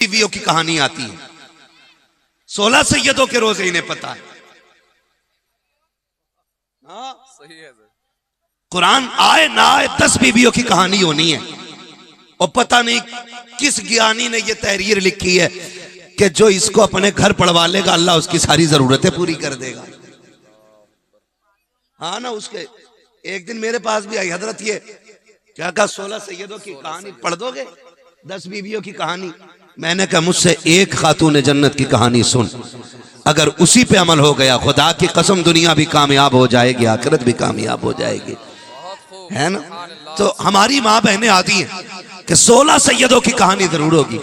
बीवियों की कहानी आती है। 16 सैयदों के रोजे इन्हें पता है। सही है सर। कुरान आए ना आए 10 बीवियों की कहानी होनी है। और पता नहीं किस ज्ञानी ने यह तहरीर लिखी है कि जो इसको अपने घर पढ़वा लेगा अल्लाह उसकी सारी जरूरतें पूरी कर देगा। हाँ ना, उसके एक दिन मेरे पास भी आई हजरत, ये क्या कहा 16 सैयदों की कहानी पढ़ दोगे, 10 बीवियों की कहानी। मैंने कहा मुझसे एक खातून जन्नत की कहानी सुन, अगर उसी पे अमल हो गया खुदा की कसम दुनिया भी कामयाब हो जाएगी, आखिरत भी कामयाब हो जाएगी, है ना। तो हमारी माँ बहनें आती हैं कि 16 सैयदों की कहानी जरूर होगी,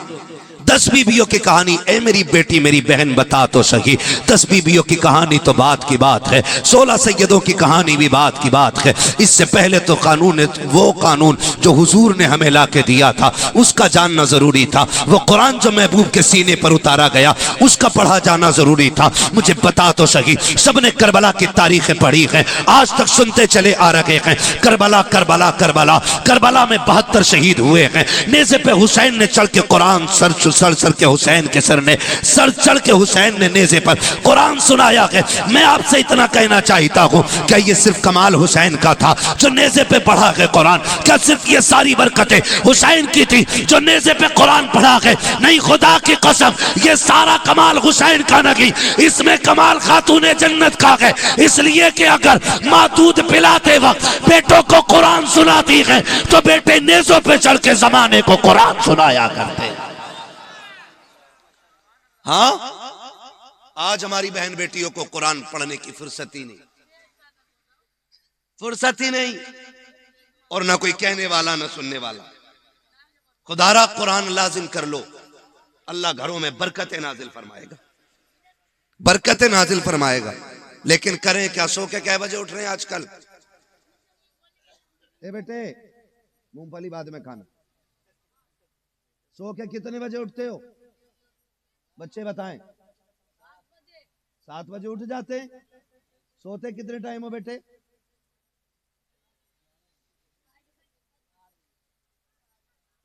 10 बीवियों की कहानी। ए मेरी बेटी मेरी बहन बता तो सही, 10 बीवियों की कहानी तो बात की बात है, 16 सैयदों की कहानी भी बात की बात है। इससे पहले तो कानून, वो कानून जो हुजूर ने हमें ला के दिया था उसका जानना जरूरी था। वो कुरान जो महबूब के सीने पर उतारा गया उसका पढ़ा जाना जरूरी था। मुझे बता तो सही, सबने करबला की तारीखें पढ़ी हैं, आज तक सुनते चले आ रहे हैं, करबला करबला करबला। करबला में 72 शहीद हुए हैं। नेज़े पे हुसैन ने चढ़ के कुरान सर सर के हुसैन के सर ने सर चढ़ के हुसैन ने नेज़े पर कुरान सुनाया है। मैं आपसे इतना कहना चाहता हूँ, क्या ये सिर्फ कमाल हुसैन का था जो नेज़े पे पढ़ा है कुरान? क्या सिर्फ ये सारी बरकतें हुसैन की थी जो नेज़े पे कुरान पढ़ा है? नहीं, खुदा की कसम ये सारा कमाल हुसैन का नहीं, इसमें कमाल खातून जन्नत का है। इसलिए कि अगर माँ दूध पिलाते वक्त बेटों को कुरान सुनाती है तो बेटे नेज़ों पे चढ़ के जमाने को कुरान सुनाया करते। हाँ, आज हमारी बहन बेटियों को कुरान पढ़ने की फुर्सत ही नहीं, फुर्सत ही नहीं, और ना कोई कहने वाला ना सुनने वाला। खुदारा कुरान लाजिम कर लो, अल्लाह घरों में बरकतें नाजिल फरमाएगा, बरकतें नाजिल फरमाएगा। लेकिन करें क्या? सो के कै बजे उठ रहे हैं आजकल? ए बेटे, मूंगफली बाद में खाना। सो के कितने बजे उठते हो बच्चे बताएं? 7 बजे उठ जाते हैं। सोते कितने टाइम हो बेटे?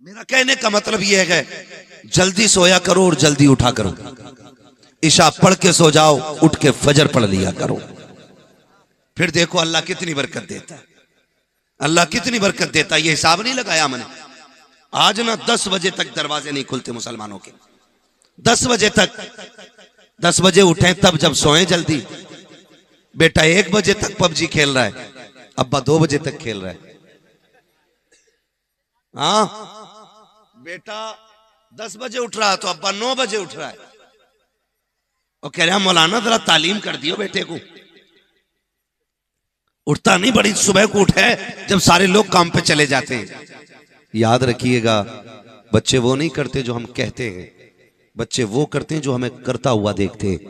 मेरा कहने का मतलब यह है जल्दी सोया करो और जल्दी उठा करो। इशा पढ़ के सो जाओ, उठ के फजर पढ़ लिया करो, फिर देखो अल्लाह कितनी बरकत देता है, अल्लाह कितनी बरकत देता है। ये हिसाब नहीं लगाया मैंने। आज ना 10 बजे तक दरवाजे नहीं खुलते मुसलमानों के, 10 बजे तक। 10 बजे उठे तब जब सोए जल्दी। बेटा 1 बजे तक पबजी खेल रहा है, अब्बा 2 बजे तक खेल रहा है। हाँ, बेटा 10 बजे उठ रहा तो अब्बा 9 बजे उठ रहा है और कह रहा मौलाना जरा तालीम कर दियो बेटे को। उठता नहीं, बड़ी सुबह को उठे जब सारे लोग काम पे चले जाते हैं। याद रखिएगा, बच्चे वो नहीं करते जो हम कहते हैं, बच्चे वो करते हैं जो हमें करता हुआ देखते हैं।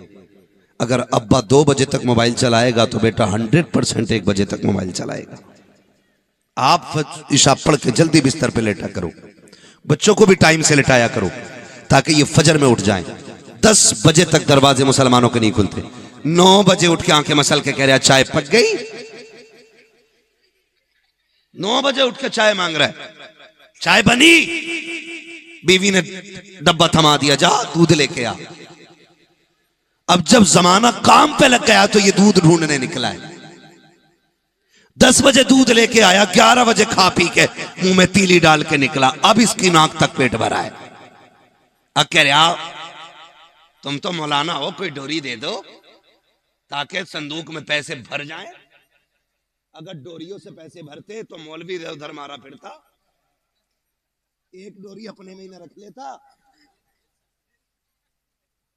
अगर अब्बा 2 बजे तक मोबाइल चलाएगा तो बेटा 100% 1 बजे तक मोबाइल चलाएगा। आप इशा पढ़ के जल्दी बिस्तर पे लेटा करो, बच्चों को भी टाइम से लेटाया करो ताकि ये फजर में उठ जाएं। 10 बजे तक दरवाजे मुसलमानों के नहीं खुलते। 9 बजे उठ के आंखें मसल के कह रहा चाय पक गई। 9 बजे उठ के चाय मांग रहा है, चाय बनी, बीवी ने डब्बा थमा दिया, जा दूध लेके आ। अब जब जमाना काम पे लग गया तो ये दूध ढूंढने निकला है। 10 बजे दूध लेके आया, 11 बजे खा पी के मुंह में तीली डाल के निकला, अब इसकी नाक तक पेट भरा है। अब कह रहा तुम तो मौलाना हो, कोई डोरी दे दो ताकि संदूक में पैसे भर जाएं। अगर डोरियों से पैसे भरते तो मौलवी उधर मारा फिरता, एक डोरी अपने में ही न रख लेता।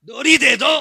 डोरी दे दो,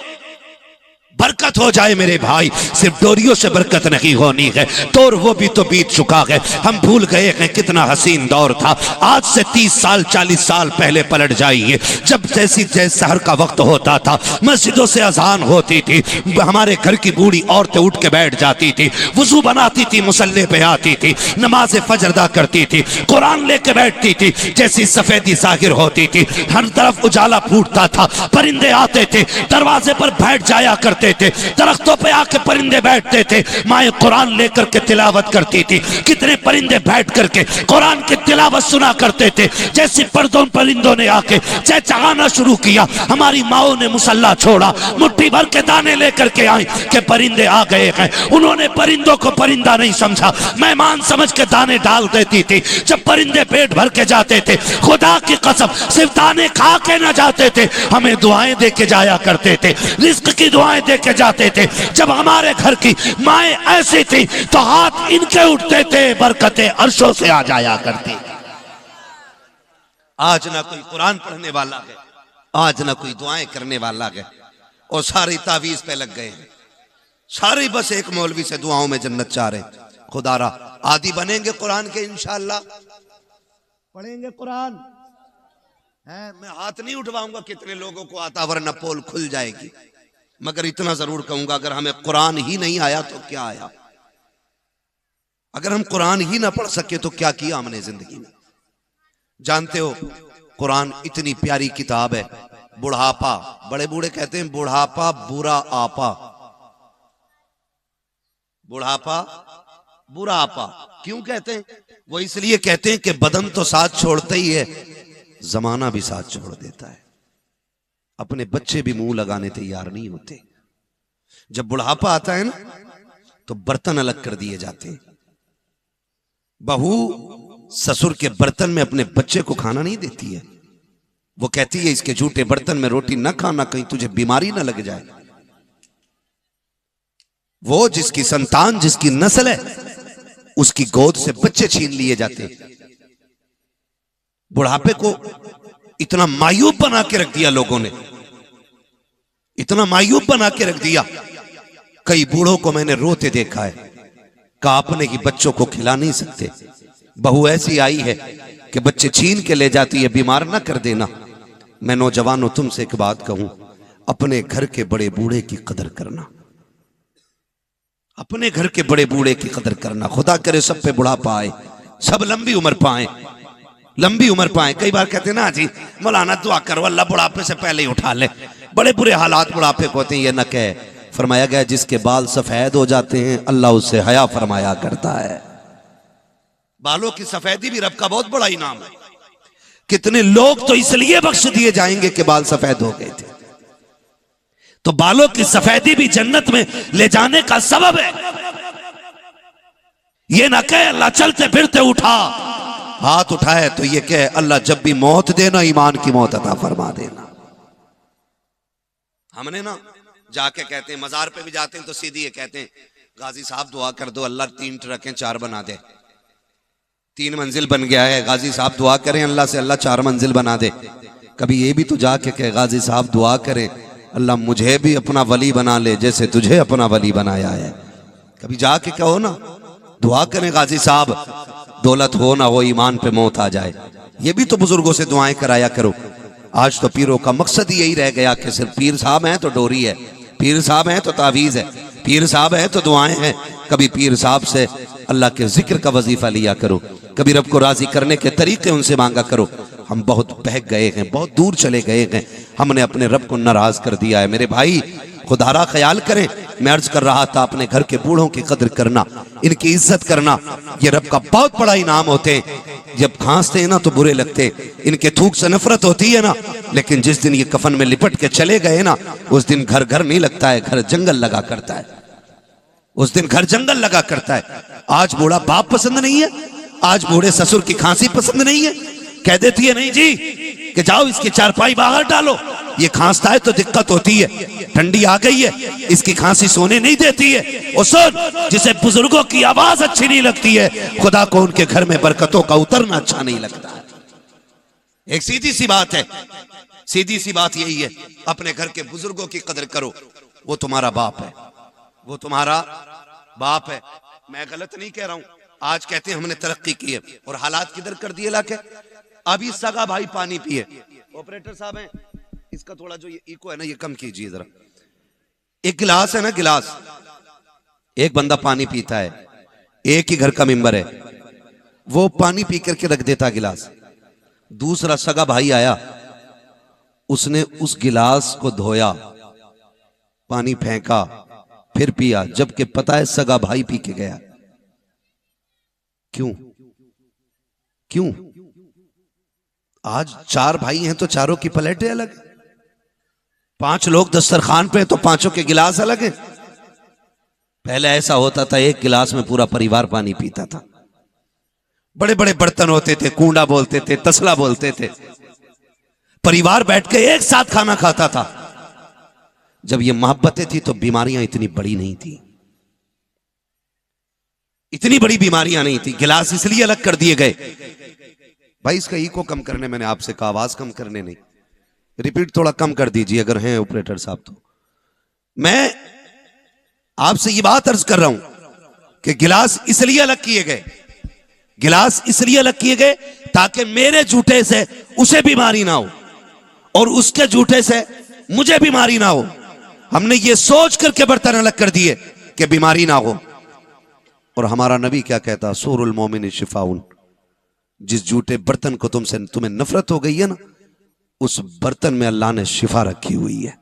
बरकत हो जाए मेरे भाई। सिर्फ डोरियों से बरकत नहीं होनी है, दौर वो भी तो बीत चुका है। हम भूल गए हैं कितना हसीन दौर था। आज से 30 साल 40 साल पहले पलट जाइए, जब जैसे सहर का वक्त होता था, मस्जिदों से अजान होती थी, हमारे घर की बूढ़ी औरतें उठ के बैठ जाती थी, वुजू बनाती थी, मुसल्ले पे आती थी, नमाज फजर अदा करती थी, कुरान लेके बैठती थी। जैसी सफेदी जाहिर होती थी, हर तरफ उजाला फूटता था, परिंदे आते थे, दरवाजे पर बैठ जाया करते बैठते थे, दरख्तों पे आके परिंदे बैठते थे, माए कुरान लेकर के तिलावत करती थी। कितने परिंदे बैठ करके कुरान की तिलावत सुना करते थे। जैसे पर्दों परिंदों ने आके चहचहाना शुरू किया, हमारी माओ ने मुसल्ला छोड़ा, मुट्ठी भर के दाने लेकर के आई कि परिंदे आ गए हैं। उन्होंने परिंदों को परिंदा नहीं समझा, मेहमान समझ के दाने डाल देती थी। जब परिंदे पेट भर के जाते थे, खुदा की कसम सिर्फ दाने खा के ना जाते थे, हमें दुआएं दे के जाया करते थे, रिज्क की दुआएं दे के जाते थे। जब हमारे घर की माएं ऐसी थी तो हाथ इनके उठते थे, बरकतें अर्शों से आ जाया करती। आज ना कोई कुरान पढ़ने वाला है, आज ना कोई दुआएं करने वाला है, और सारी तावीज पे लग गए हैं। सारे बस एक मौलवी से दुआओं में जन्नत चाह रहे हैं। खुदारा आदि बनेंगे कुरान के, इंशाअल्लाह पढ़ेंगे कुरान है। मैं हाथ नहीं उठवाऊंगा कितने लोगों को आता, वरना पोल खुल जाएगी। मगर इतना जरूर कहूंगा, अगर हमें कुरान ही नहीं आया तो क्या आया? अगर हम कुरान ही ना पढ़ सके तो क्या किया हमने जिंदगी में? जानते हो कुरान इतनी प्यारी किताब है। बुढ़ापा, बड़े बूढ़े कहते हैं बुढ़ापा बुरा आपा, बुढ़ापा बुरा आपा। क्यों कहते हैं? वो इसलिए कहते हैं कि बदन तो साथ छोड़ता ही है, जमाना भी साथ छोड़ देता है। अपने बच्चे भी मुंह लगाने तैयार नहीं होते। जब बुढ़ापा आता है ना, तो बर्तन अलग कर दिए जाते हैं। बहू ससुर के बर्तन में अपने बच्चे को खाना नहीं देती है। वो कहती है इसके झूठे बर्तन में रोटी न खाना, कहीं तुझे बीमारी ना लग जाए। वो जिसकी संतान, जिसकी नस्ल है, उसकी गोद से बच्चे छीन लिए जाते। बुढ़ापे को इतना मायूब बना के रख दिया लोगों ने, इतना मायूब बना के रख दिया। कई बूढ़ों को मैंने रोते देखा है, कहा अपने ही बच्चों को खिला नहीं सकते। बहू ऐसी आई है कि बच्चे छीन के ले जाती है, बीमार ना कर देना। मैं नौजवानों तुमसे एक बात कहूं, अपने घर के बड़े बूढ़े की कदर करना, अपने घर के बड़े बूढ़े की कदर करना। खुदा करे सब पे बुढ़ापा आए, सब लंबी उम्र पाए, लंबी उम्र पाए। कई बार कहते ना जी मौलाना दुआ करो अल्लाह बुढ़ापे से पहले ही उठा ले। बड़े बुरे हालात बुढ़ापे को होते हैं। ये न कहे, फरमाया गया जिसके बाल सफेद हो जाते हैं अल्लाह उससे हया फरमाया करता है। बालों की सफेदी भी रब का बहुत बड़ा इनाम है। कितने लोग तो इसलिए बख्श दिए जाएंगे कि बाल सफेद हो गए थे। तो बालों की सफेदी भी जन्नत में ले जाने का सबब है। ये ना कहे अल्लाह चलते फिरते उठा, हाथ उठाए तो ये कहे अल्लाह जब भी मौत देना ईमान की मौत अता फरमा देना। हमने ना जाके कहते हैं, मजार पे भी जाते हैं तो सीधी ये कहते हैं गाजी साहब दुआ कर दो अल्लाह 3 ट्रकें 4 बना दे। 3 मंजिल बन गया है, गाजी साहब दुआ करें अल्लाह से अल्लाह 4 मंजिल बना दे। कभी ये भी तो जाके कहे गाजी साहब दुआ करें अल्लाह मुझे भी अपना वली बना ले जैसे तुझे अपना वली बनाया है। कभी जाके कहो ना, दुआ करें गाजी साहब दौलत हो ना हो ईमान पे मौत आ जाए। ये भी तो बुजुर्गों से दुआएं कराया करो। आज तो पीरों का मकसद ही यही रह गया कि सिर्फ पीर साहब हैं तो डोरी है, पीर साहब हैं तो तावीज़ है, पीर साहब हैं तो दुआएं हैं। कभी पीर साहब से अल्लाह के जिक्र का वजीफा लिया करो, कभी रब को राजी करने के तरीके उनसे मांगा करो। हम बहुत बहक गए हैं, बहुत दूर चले गए हैं, हमने अपने रब को नाराज कर दिया है। मेरे भाई खुदारा ख्याल करें। मैं अर्ज कर रहा था अपने घर के बूढ़ों की कदर करना, इनकी इज्जत करना, ये रब का बहुत बड़ा इनाम होते हैं। जब खांसते हैं ना तो बुरे लगते, इनके थूक से नफरत होती है ना, लेकिन जिस दिन ये कफन में लिपट के चले गए ना, उस दिन घर घर नहीं लगता है, घर जंगल लगा करता है। उस दिन घर जंगल लगा करता है। आज बूढ़ा बाप पसंद नहीं है, आज बूढ़े ससुर की खांसी पसंद नहीं है। कह देती है नहीं जी कि जाओ इसकी चारपाई बाहर डालो, ये खांसता है तो दिक्कत होती है, ठंडी आ गई है, इसकी खांसी सोने नहीं देती है। और सुन, जिसे बुजुर्गों की आवाज अच्छी नहीं लगती है, खुदा को उनके घर में बरकतों का उतरना अच्छा नहीं लगता है। एक सीधी सी बात है, सीधी सी बात यही है, अपने घर के बुजुर्गों की कदर करो। वो तुम्हारा बाप है, वो तुम्हारा बाप है। मैं गलत नहीं कह रहा हूं। आज कहते हैं हमने तरक्की की है और हालात किधर कर दिए लाके। अभी सगा भाई पानी पिए, ऑपरेटर साहब हैं, इसका थोड़ा जो ये इको है ना ये कम कीजिए जरा। एक गिलास है ना, गिलास, एक बंदा पानी पीता है, एक ही घर का मेंबर है, वो पानी पी करके रख देता गिलास। दूसरा सगा भाई आया, उसने उस गिलास को धोया, पानी फेंका, फिर पिया, जबकि पता है सगा भाई पी के गया। क्यों? क्यों? आज 4 भाई हैं तो चारों की प्लेटें अलग, 5 लोग दस्तरखान पे तो 5 के गिलास अलग हैं। पहले ऐसा होता था, एक गिलास में पूरा परिवार पानी पीता था। बड़े बड़े बर्तन होते थे, कूंडा बोलते थे, तसला बोलते थे, परिवार बैठ के एक साथ खाना खाता था। जब ये मोहब्बतें थी तो बीमारियां इतनी बड़ी नहीं थी, इतनी बड़ी बीमारियां नहीं थी। गिलास इसलिए अलग कर दिए गए। भाई इसका इको कम करने मैंने आपसे कहा, आवाज कम करने नहीं, रिपीट थोड़ा कम कर दीजिए अगर हैं ऑपरेटर साहब तो। मैं आपसे ये बात अर्ज कर रहा हूं कि गिलास इसलिए अलग किए गए, गिलास इसलिए अलग किए गए ताकि मेरे जूठे से उसे बीमारी ना हो और उसके जूठे से मुझे बीमारी ना हो। हमने ये सोच करके बर्तन अलग कर दिए कि बीमारी ना हो। और हमारा नबी क्या कहता, सूरुल मोमिन शिफाउन, जिस जूठे बर्तन को तुम्हें नफरत हो गई है ना, उस बर्तन में अल्लाह ने शिफा रखी हुई है।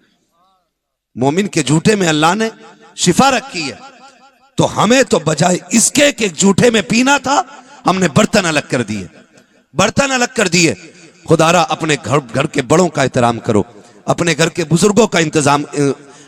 मोमिन के जूठे में अल्लाह ने शिफा रखी है। तो हमें तो बजाय इसके कि जूठे में पीना था, हमने बर्तन अलग कर दिए, बर्तन अलग कर दिए। खुदारा अपने घर के बड़ों का एहतराम करो, अपने घर के बुजुर्गों का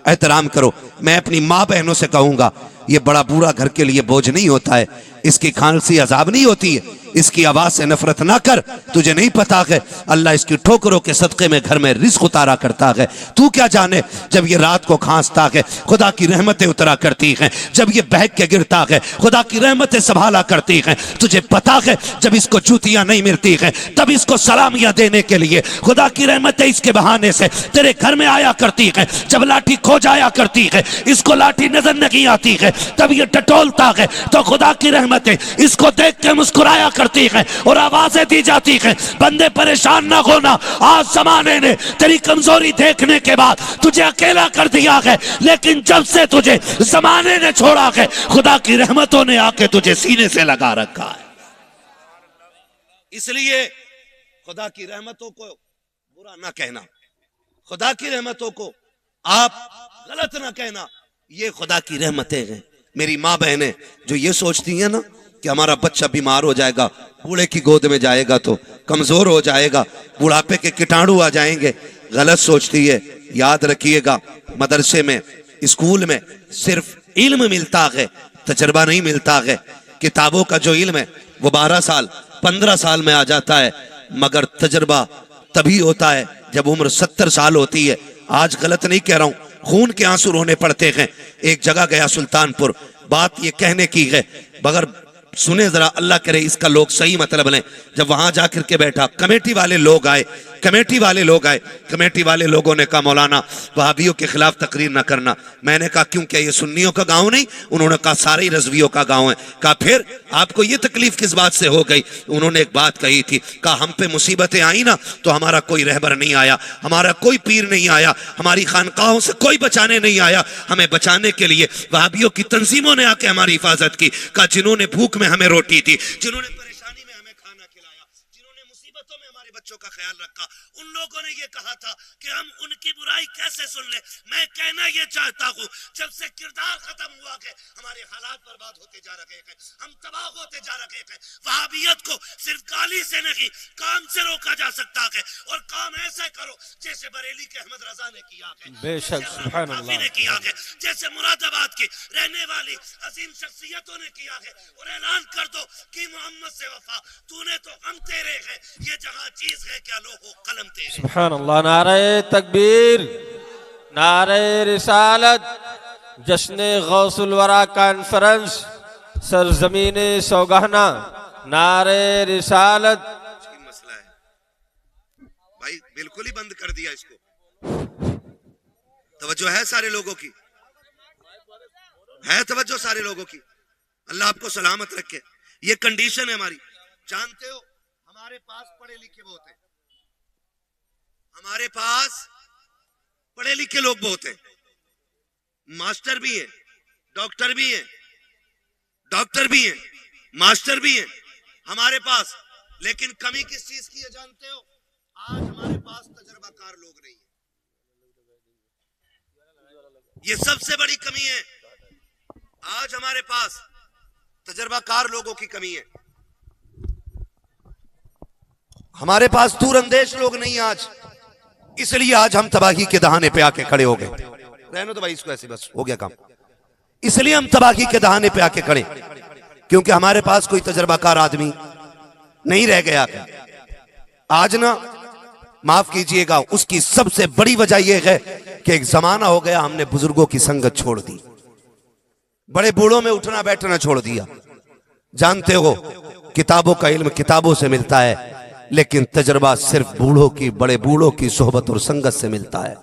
एहतराम करो। मैं अपनी माँ बहनों से कहूंगा, ये बड़ा बूढ़ा घर के लिए बोझ नहीं होता है, इसकी खांसी अजाब नहीं होती है, इसकी आवाज से नफरत ना कर। तुझे नहीं पता है अल्लाह इसकी ठोकरों के सदके में घर में रिस्क उतारा करता है। तू क्या जाने जब ये रात को खांसता है खुदा की रहमतें उतरा करती हैं, जब ये बहक के गिरता है खुदा की रहमतें संभाला करती हैं। तुझे पता है जब इसको जूतियां नहीं मिलती हैं तब इसको सलामियां देने के लिए खुदा की रहमतें इसके बहाने से तेरे घर में आया करती हैं। जब लाठी खो जाया करती है, इसको लाठी नजर नहीं आती है, तब ये टटोलता है तो खुदा की रहमतें इसको देख के मुस्कुराया करती है और आवाजें दी जाती है, बंदे परेशान ना होना, आज जमाने ने तेरी कमजोरी देखने के बाद तुझे अकेला कर दिया है, लेकिन जब से तुझे जमाने ने छोड़ा है खुदा की रहमतों ने आके तुझे सीने से लगा रखा है। इसलिए खुदा की रहमतों को बुरा ना कहना, खुदा की रहमतों को आप गलत ना कहना, ये खुदा की रहमतें हैं। मेरी माँ बहनें जो ये सोचती हैं ना कि हमारा बच्चा बीमार हो जाएगा, बूढ़े की गोद में जाएगा तो कमजोर हो जाएगा, बुढ़ापे के कीटाणु आ जाएंगे, गलत सोचती है। याद रखिएगा, मदरसे में स्कूल में सिर्फ इल्म मिलता है, तजर्बा नहीं मिलता है। किताबों का जो इल्म है वो 12 साल 15 साल में आ जाता है, मगर तजर्बा तभी होता है जब उम्र 70 साल होती है। आज गलत नहीं कह रहा हूं, खून के आंसू रोने पड़ते हैं। एक जगह गया सुल्तानपुर, बात ये कहने की है, मगर सुने जरा, अल्लाह करे इसका लोग सही मतलब लें। जब वहां जाकर के बैठा, कमेटी वाले लोग आए, कमेटी वाले लोगों ने कहा मौलाना वहाबियों के खिलाफ तकरीर ना करना। मैंने कहा क्यों, क्या ये सुन्नियों का गांव नहीं? उन्होंने कहा सारे ही रज़वियों का गांव है। कहा फिर आपको ये तकलीफ किस बात से हो गई? उन्होंने एक बात कही थी, कहा हम पे मुसीबतें आई ना तो हमारा कोई रहबर नहीं आया, हमारा कोई पीर नहीं आया, हमारी खानकाहों से कोई बचाने नहीं आया। हमें बचाने के लिए वहाबियों की तंजीमों ने आके हमारी हिफाजत की। कहा जिन्होंने भूख में हमें रोटी दी, जिन्होंने परेशानी में हमें खाना खिलाया, जिन्होंने मुसीबतों में हमारे बच्चों का ख्याल रखा, उन लोगों ने ये कहा था कि हम उनकी बुराई कैसे सुन ले। मैं कहना ये चाहता हूँ, जब से किरदार खत्म हुआ के हमारे हालात बर्बाद होते जा रहे हैं, हम तबाह होते जा रहे हैं। वहाबियत को सिर्फ गाली से नहीं, काम से रोका जा सकता है। और काम ऐसे करो जैसे बरेली के अहमद रजा ने किया है, बेशक, सुभान अल्लाह ने किया है, जैसे मुरादाबाद की रहने वाली अजीम शख्सियतों ने किया है। और ऐलान कर दो कि मोहम्मद से वफा, तूने तो हम तेरे हैं, ये जहां चीज है क्या लोहो कलम तेरे। सुभान अल्लाह। नारे तकबीर, नारे रिसालत, जश्न गौसुल वरा कॉन्फ्रेंस, सरजमीने सौगाना, नारे रिसालत। मसला है भाई, बिल्कुल ही बंद कर दिया इसको। तवज्जो है सारे लोगों की, है तवज्जो सारे लोगों की। अल्लाह आपको सलामत रखे। ये कंडीशन है हमारी। जानते हो हमारे पास पढ़े लिखे बहुत हैं, हमारे पास पढ़े लिखे लोग बहुत हैं, मास्टर भी हैं, डॉक्टर भी हैं, मास्टर भी हैं हमारे पास। लेकिन कमी किस चीज की है जानते हो? आज हमारे पास तजर्बाकार लोग नहीं है। ये सबसे बड़ी कमी है। आज हमारे पास तजर्बाकार लोगों की कमी है, हमारे पास दूरअंदेश लोग नहीं आज, इसलिए आज हम तबाही के दहाने पे आके खड़े हो गए। रहने तो भाई इसको ऐसे, बस हो गया काम। इसलिए हम तबाही के दहाने पे आके खड़े, क्योंकि हमारे पास कोई तजर्बाकार आदमी नहीं रह गया। आज ना, माफ कीजिएगा, उसकी सबसे बड़ी वजह यह है कि एक जमाना हो गया हमने बुजुर्गों की संगत छोड़ दी, बड़े बूढ़ों में उठना बैठना छोड़ दिया। जानते हो, किताबों का इल्म किताबों से मिलता है, लेकिन तजर्बा सिर्फ बूढ़ों की, बड़े बूढ़ों की सोहबत और संगत से मिलता है,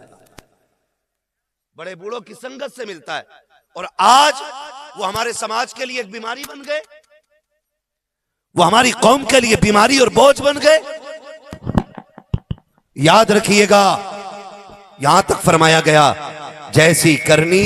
बड़े बूढ़ों की संगत से मिलता है। और आज वो हमारे समाज के लिए एक बीमारी बन गए, वो हमारी कौम के लिए बीमारी और बोझ बन गए। याद रखिएगा, यहां तक फरमाया गया, जैसी करनी